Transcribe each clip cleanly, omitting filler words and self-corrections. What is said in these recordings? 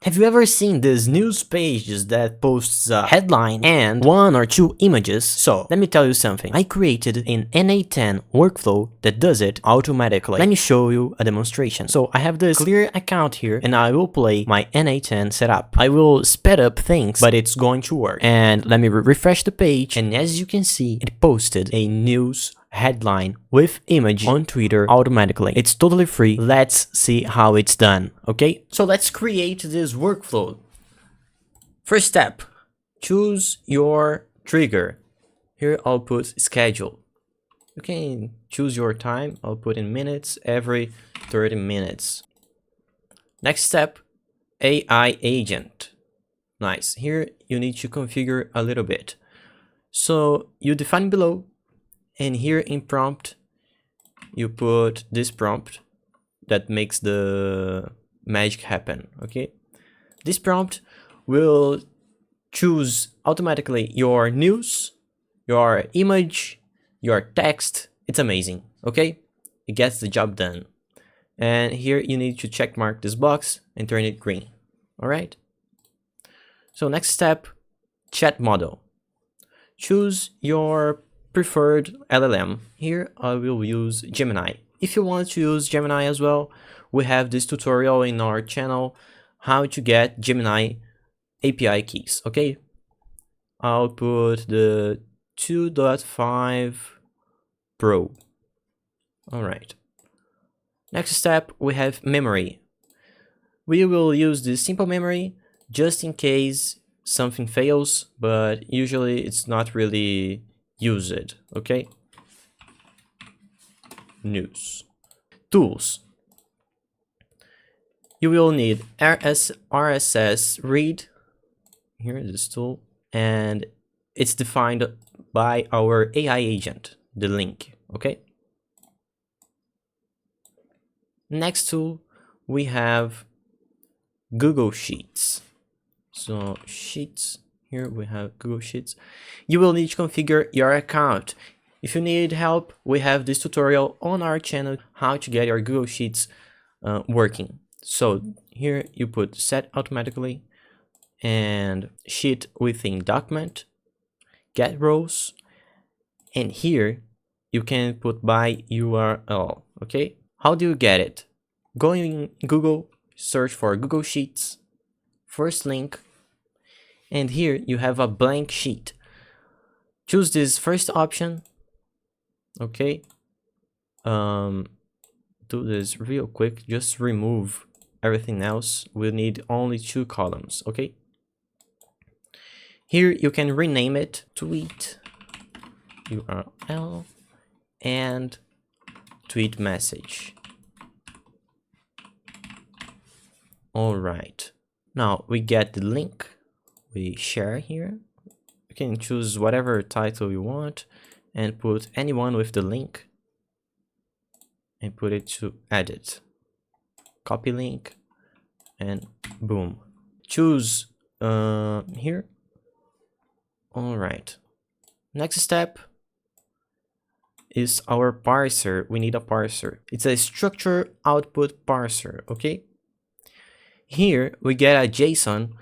Have you ever seen these news pages that posts a headline and one or two images? So let me tell you something. I created an n8n workflow that does it automatically. Let me show you a demonstration. So I have this clear account here and I will play my n8n setup. I will speed up things, but it's going to work. And let me refresh the page, and as you can see, it posted a news headline with image on Twitter automatically. It's totally free. Let's see how it's done. Okay, so let's create this workflow. First step, choose your trigger. Here I'll put schedule. You can choose your time. I'll put in minutes, every 30 minutes. Next step, AI agent. Nice. Here you need to configure a little bit. So you define below, and here in prompt, you put this prompt that makes the magic happen, okay? This prompt will choose automatically your news, your image, your text. It's amazing, okay? It gets the job done. And here you need to check mark this box and turn it green, all right? So next step, chat model. Choose your preferred LLM. Here I will use Gemini. If you want to use Gemini as well, we have this tutorial in our channel, how to get Gemini API keys, okay? I'll put the 2.5 Pro. All right. Next step, we have memory. We will use this simple memory just in case something fails, but usually it's not really used, okay? News. Tools. You will need RSS read. Here is this tool, and it's defined by our AI agent, the link, okay? Next tool, we have Google Sheets. So Sheets, here we have Google Sheets. You will need to configure your account. If you need help, we have this tutorial on our channel, how to get your Google Sheets working. So here you put set automatically and sheet within document, get rows, and here you can put by URL, okay? How do you get it? Go in Google, search for Google Sheets, first link, and here you have a blank sheet. Choose this first option, okay? Do this real quick, just remove everything else. We'll need only 2 columns, okay? Here you can rename it tweet URL and tweet message. All right, now we get the link. We share here. You can choose whatever title you want and put anyone with the link and put it to edit. Copy link and boom. Choose here. All right. Next step is our parser. We need a parser. It's a structure output parser, okay? Here we get a JSON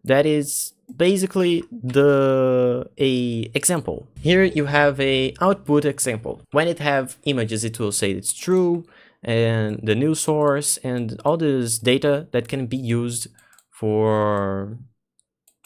that is basically a example. Here you have a output example. When it have images, it will say it's true, and the news source, and all this data that can be used for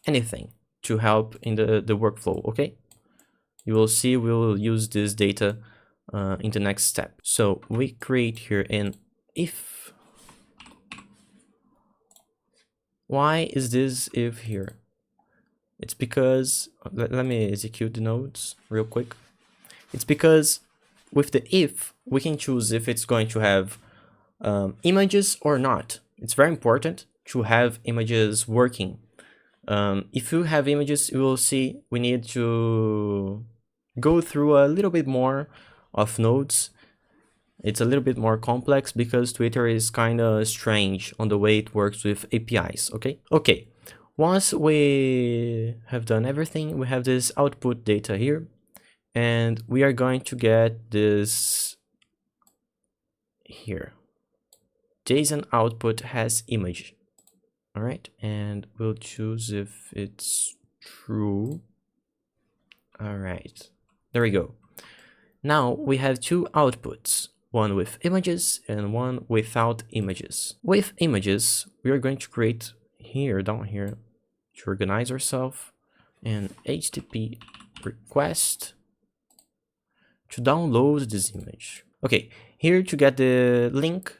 anything to help in the workflow, okay? You will see we will use this data in the next step. So we create here an if. Why is this if here? It's because, let me execute the nodes real quick. It's because with the if, we can choose if it's going to have images or not. It's very important to have images working. If you have images, you will see we need to go through a little bit more of nodes. It's a little bit more complex because Twitter is kind of strange on the way it works with APIs, okay? Okay, once we have done everything, we have this output data here, and we are going to get this here. JSON output has image. All right, and we'll choose if it's true. All right, there we go. Now we have two outputs, one with images and one without images. With images, we are going to create here, down here, to organize ourselves, an HTTP request to download this image. Okay, here to get the link,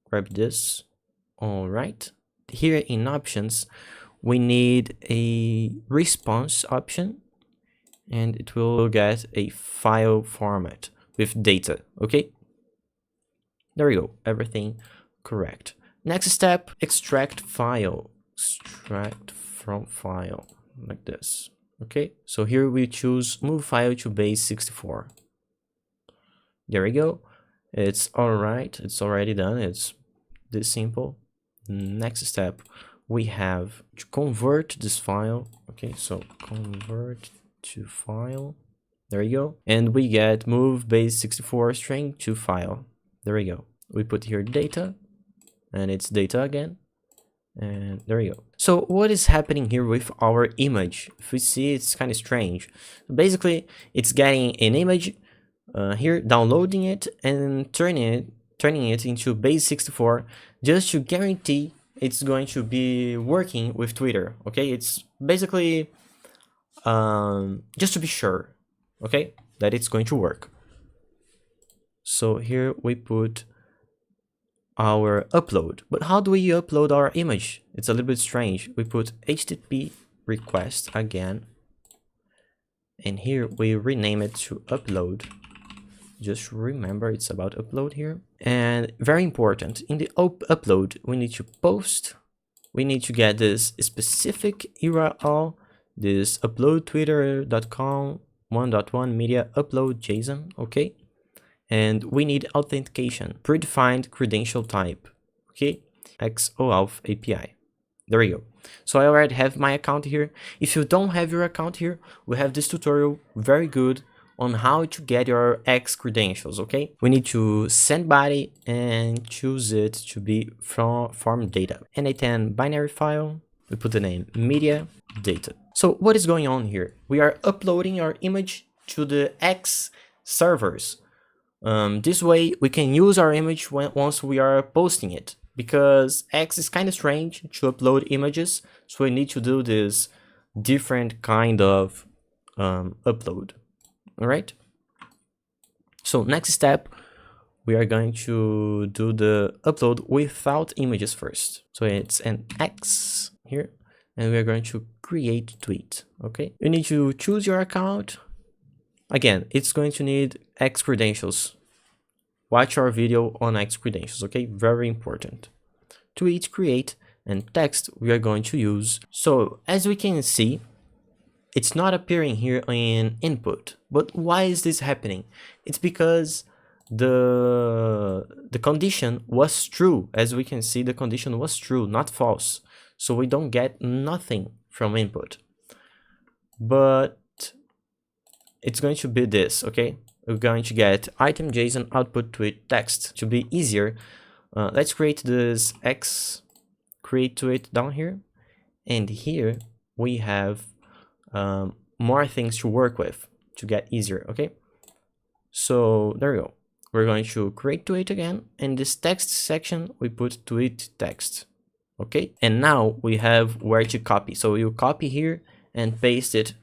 grab this. All right, here in options, we need a response option, and it will get a file format with data. Okay, there we go, everything correct. Next step, extract file. Extract from file, like this. Okay, so here we choose move file to base 64. There we go. It's all right, it's already done. It's this simple. Next step, we have to convert this file. Okay, so convert to file. There you go. And we get move base 64 string to file. There we go. We put here data, and it's data again. And there you go. So what is happening here with our image? If we see, it's kind of strange. Basically, it's getting an image here, downloading it, and turning it into base 64 just to guarantee it's going to be working with Twitter. Okay, it's basically just to be sure, okay, that it's going to work. So here we put our upload. But how do we upload our image? It's a little bit strange. We put HTTP request again, and here we rename it to upload. Just remember, it's about upload here. And very important, in the upload, we need to post. We need to get this specific URL, this upload twitter.com 1.1 media upload JSON, okay? And we need authentication, predefined credential type, okay? XOAuth API. There we go. So I already have my account here. If you don't have your account here, we have this tutorial, very good, on how to get your X credentials, okay? We need to send body and choose it to be from form data. n8n binary file, we put the name media data. So what is going on here? We are uploading our image to the X servers. This way we can use our image once we are posting it, because X is kind of strange to upload images, so we need to do this different kind of upload. All right, so next step, we are going to do the upload without images first. So it's an X here, and we are going to create tweet. Okay, you need to choose your account. Again, it's going to need X credentials. Watch our video on X credentials, okay? Very important. Tweet, create, and text we are going to use. So as we can see, it's not appearing here in input. But why is this happening? It's because the condition was true. As we can see, the condition was true, not false. So we don't get nothing from input. But it's going to be this, okay? We're going to get item JSON output tweet text. To be easier, let's create this X create tweet down here. And here we have more things to work with to get easier, okay? So there we go. We're going to create tweet again. In this text section, we put tweet text, okay? And now we have where to copy. So you copy here and paste it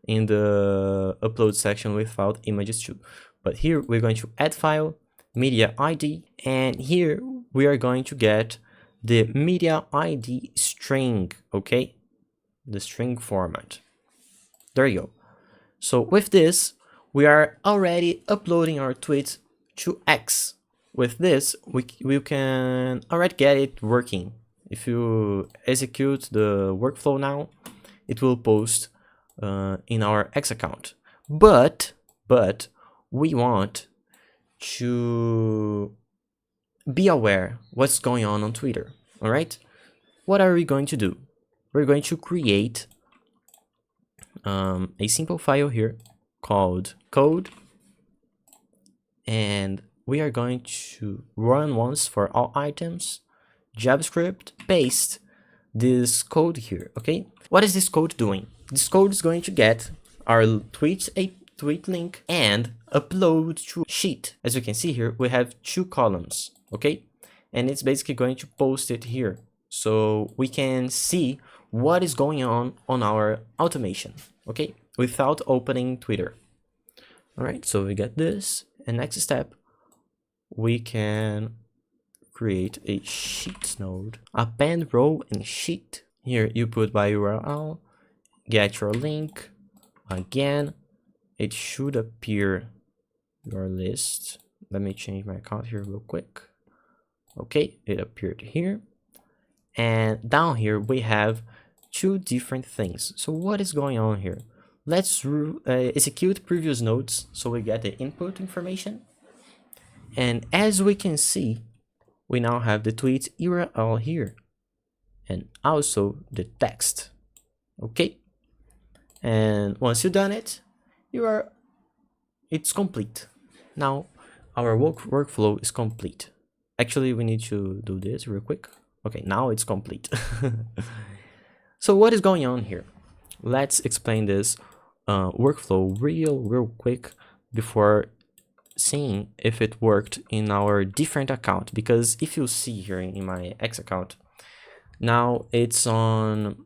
in the upload section without images too. But here we're going to add file, media ID, and here we are going to get the media ID string, okay? The string format. There you go. So with this, we are already uploading our tweet to X. With this, we can already get it working. If you execute the workflow now, it will post in our X account. But we want to be aware what's going on Twitter. All right, what are we going to do? We're going to create a simple file here called code, and we are going to run once for all items, JavaScript, paste this code here, okay? What is this code doing? This code is going to get our tweet link and upload to sheet. As you can see here, we have 2 columns, okay? And it's basically going to post it here, so we can see what is going on our automation, okay? Without opening Twitter. All right, so we get this, and next step, we can create a sheet node, append row and sheet. Here you put by URL, get your link. Again, it should appear your list. Let me change my account here real quick. Okay, it appeared here. And down here we have 2 different things. So what is going on here? Let's execute previous nodes so we get the input information. And as we can see, we now have the tweet URL here and also the text. Okay, and once you've done it, it's complete. Now our workflow is complete. Actually, we need to do this real quick. Okay, now it's complete. So what is going on here? Let's explain this workflow real quick before seeing if it worked in our different account, because if you see here in my X account, now it's on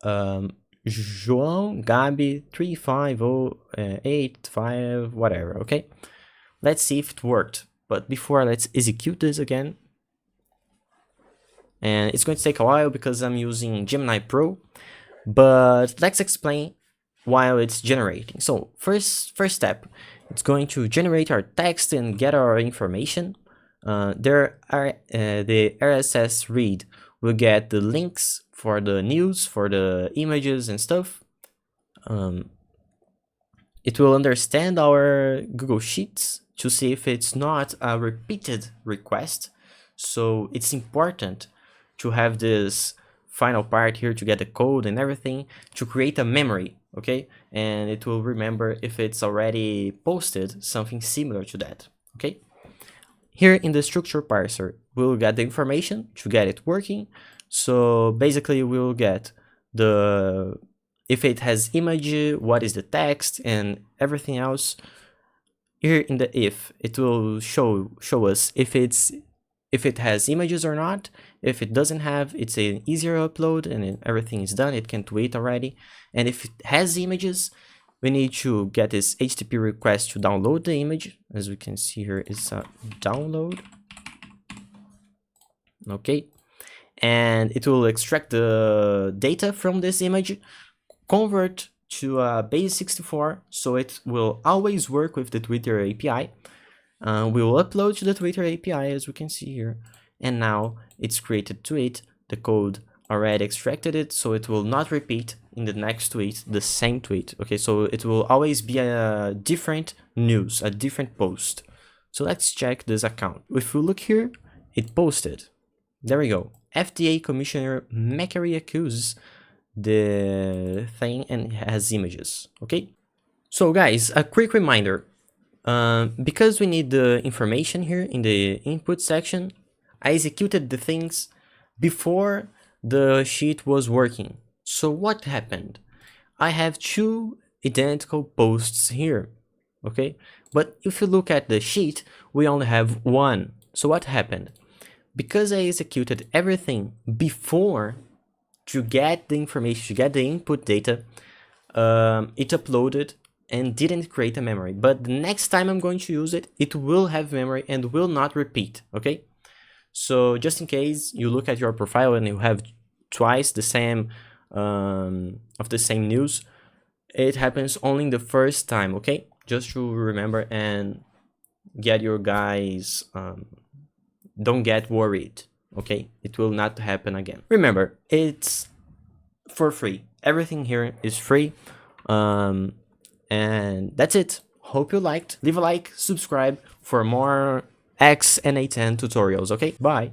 João Gabi 35085 whatever. Okay, let's see if it worked, but before, let's execute this again. And it's going to take a while because I'm using Gemini Pro, but let's explain while it's generating. So first step, it's going to generate our text and get our information. The RSS read will get the links for the news, for the images and stuff. It will understand our Google Sheets to see if it's not a repeated request. So it's important to have this final part here to get the code and everything to create a memory, okay? And it will remember if it's already posted something similar to that, okay? Here in the structure parser, we'll get the information to get it working. So basically we'll get if it has image, what is the text and everything else. Here in the if, it will show us if it has images or not. If it doesn't have, it's an easier upload and everything is done. It can tweet already. And if it has images, we need to get this HTTP request to download the image. As we can see here, it's a download. Okay. And it will extract the data from this image, convert to base64, so it will always work with the Twitter API. We will upload to the Twitter API, as we can see here, and now it's created tweet. The code already extracted it, so it will not repeat in the next tweet the same tweet. Okay, so it will always be a different news, a different post. So let's check this account. If we look here, it posted. There we go. FDA Commissioner Macquarie accuses the thing and has images. Okay, so guys, a quick reminder. Because we need the information here in the input section, I executed the things before the sheet was working. So what happened? I have 2 identical posts here, okay? But if you look at the sheet, we only have 1. So what happened? Because I executed everything before to get the information, to get the input data, it uploaded and didn't create a memory. But the next time I'm going to use it, it will have memory and will not repeat, okay? So just in case you look at your profile and you have twice the same of the same news, it happens only the first time, okay? Just to remember and get your guys, don't get worried, okay? It will not happen again. Remember, it's for free. Everything here is free. And that's it. Hope you liked. Leave a like, subscribe for more X and n8n tutorials, okay? Bye.